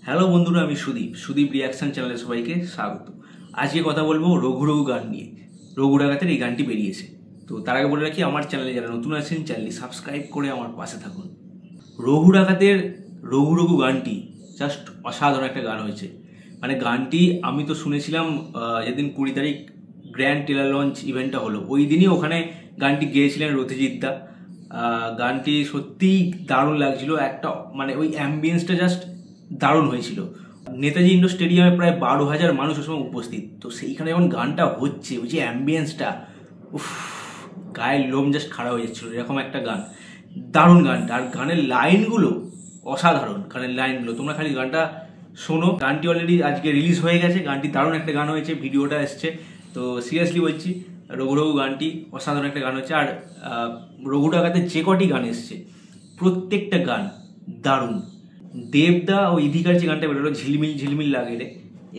Hello বন্ধুরা, আমি Sudip reaction চ্যানেলে সবাইকে স্বাগত। আজকে কথা বলবো রঘু রঘু গান নিয়ে। রঘু ডাকাতের এই গানটি বেরিয়েছে। তো তার আগে বলে রাখি, আমার চ্যানেলে যারা নতুন আছেন চ্যানেলটি সাবস্ক্রাইব করে আমার পাশে থাকুন। রঘু ডাকাতের রঘু রঘু গানটি জাস্ট অসাধারণ একটা গান হয়েছে। মানে গানটি আমি তো শুনেছিলাম যেদিন 20 তারিখ গ্র্যান্ড টেলার লঞ্চ ইভেন্টটা হলো, ওই দিনই ওখানে গানটি গেয়েছিলেন রথিজিৎ দা। গানটি সত্যিই দারুণ লাগছিল। একটা মানে ওই অ্যাম্বিয়েন্সটা জাস্ট দারুণ হয়েছিল। নেতাজি ইন্ডোর স্টেডিয়ামে প্রায় 12,000 মানুষ ওই সময় উপস্থিত। তো সেইখানে যখন গানটা হচ্ছে, ওই যে অ্যাম্বিয়েন্সটা, উফ, গায়ের লোম জাস্ট খাড়া হয়ে যাচ্ছিল। এরকম একটা গান, দারুণ গানটা। আর গানের লাইনগুলো অসাধারণ। গানের লাইনগুলো তোমরা খালি গানটা শোনো। গানটি অলরেডি আজকে রিলিজ হয়ে গেছে। গানটি দারুণ একটা গান হয়েছে, ভিডিওটা এসছে। তো সিরিয়াসলি বলছি, রঘু রঘু গানটি অসাধারণ একটা গান হচ্ছে। আর রঘু ডাকাতের যে কটি গান এসছে প্রত্যেকটা গান দারুণ। দেবদা ও ইধিকার যে গানটা বেরোলো, ঝিলমিল ঝিলমিল লাগে রে,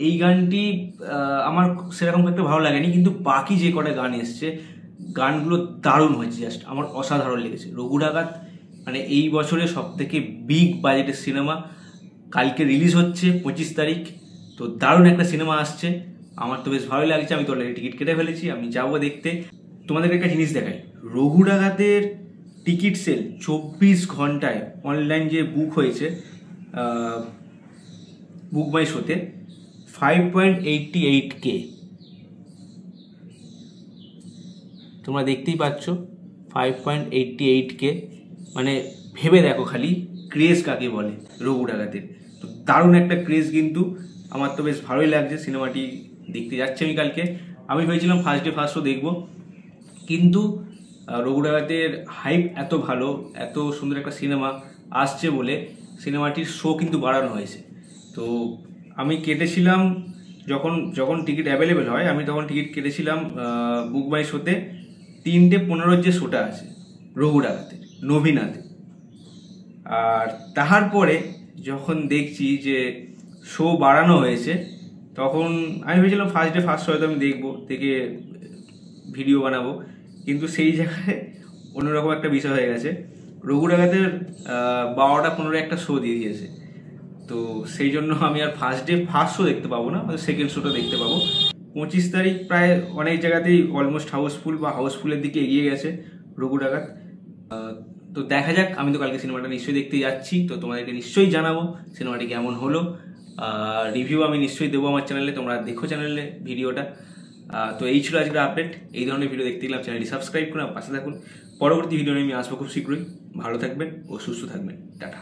এই গানটি আমার সেরকম একটা ভালো লাগেনি, কিন্তু বাকি যে কটা গান এসছে গানগুলো দারুণ হয়েছে। জাস্ট আমার অসাধারণ লেগেছে। রঘু ডাকাত মানে এই বছরে সব থেকে বিগ বাজেটের সিনেমা। কালকে রিলিজ হচ্ছে 25 তারিখ। তো দারুণ একটা সিনেমা আসছে, আমার তো বেশ ভালোই লাগছে। আমি তো অলরেডি টিকিট কেটে ফেলেছি, আমি যাবো দেখতে। তোমাদেরকে একটা জিনিস দেখাই, রঘু ডাকাতের টিকিট সেল 24 ঘন্টায় অনলাইন যে বুক হয়েছে বুক মাই শোতে 5.88K। তোমরা দেখতেই পাচ্ছ 5.88K। মানে ভেবে দেখো খালি ক্রেজ কাকে বলে রঘু ডাকাতের। তো দারুণ একটা ক্রেজ, কিন্তু আমার তো বেশ ভালোই লাগছে। সিনেমাটি দেখতে যাচ্ছি আমি কালকে। আমি ভেবেছিলাম ফার্স্ট ডে ফার্স্ট শো দেখবো, কিন্তু রঘু ডাকাতের হাইপ এত ভালো, এত সুন্দর একটা সিনেমা আসছে বলে সিনেমাটির শো কিন্তু বাড়ানো হয়েছে। তো আমি কেটেছিলাম যখন টিকিট অ্যাভেলেবেল হয়, আমি তখন টিকিট কেটেছিলাম বুক মাই শোতে 3:15 যে শোটা আছে রঘু ডাকাতের নভিনাতে। আর তারপরে যখন দেখছি যে শো বাড়ানো হয়েছে, তখন আমি ভেবেছিলাম ফার্স্ট ডে ফার্স্ট শো হয়তো আমি দেখবো, দেখে ভিডিও বানাবো। কিন্তু সেই জায়গায় অন্যরকম একটা বিষয় হয়ে গেছে। রঘু ডাকাতের 12:15 একটা শো দিয়ে দিয়েছে। তো সেই জন্য আমি আর ফার্স্ট ডে ফার্স্ট শো দেখতে পাবো না, সেকেন্ড শোটা দেখতে পাবো। 25 তারিখ প্রায় অনেক জায়গাতেই অলমোস্ট হাউসফুল বা হাউসফুলের দিকে এগিয়ে গেছে রঘু ডাকাত। তো দেখা যাক। আমি তো কালকে সিনেমাটা নিশ্চয়ই দেখতে যাচ্ছি, তো তোমাদেরকে নিশ্চয়ই জানাবো সিনেমাটি কেমন হলো। রিভিউ আমি নিশ্চয়ই দেবো আমার চ্যানেলে, তোমরা দেখো চ্যানেলে ভিডিওটা। তো এই ছিল আজকের আপডেট। এই ধরনের ভিডিও দেখতে গেলাম চ্যানেলটি সাবস্ক্রাইব করে পাশে থাকুন। পরবর্তী ভিডিও নিয়ে আমি আসবো খুব শীঘ্রই। ভালো থাকবেন ও সুস্থ থাকবেন। টাটা।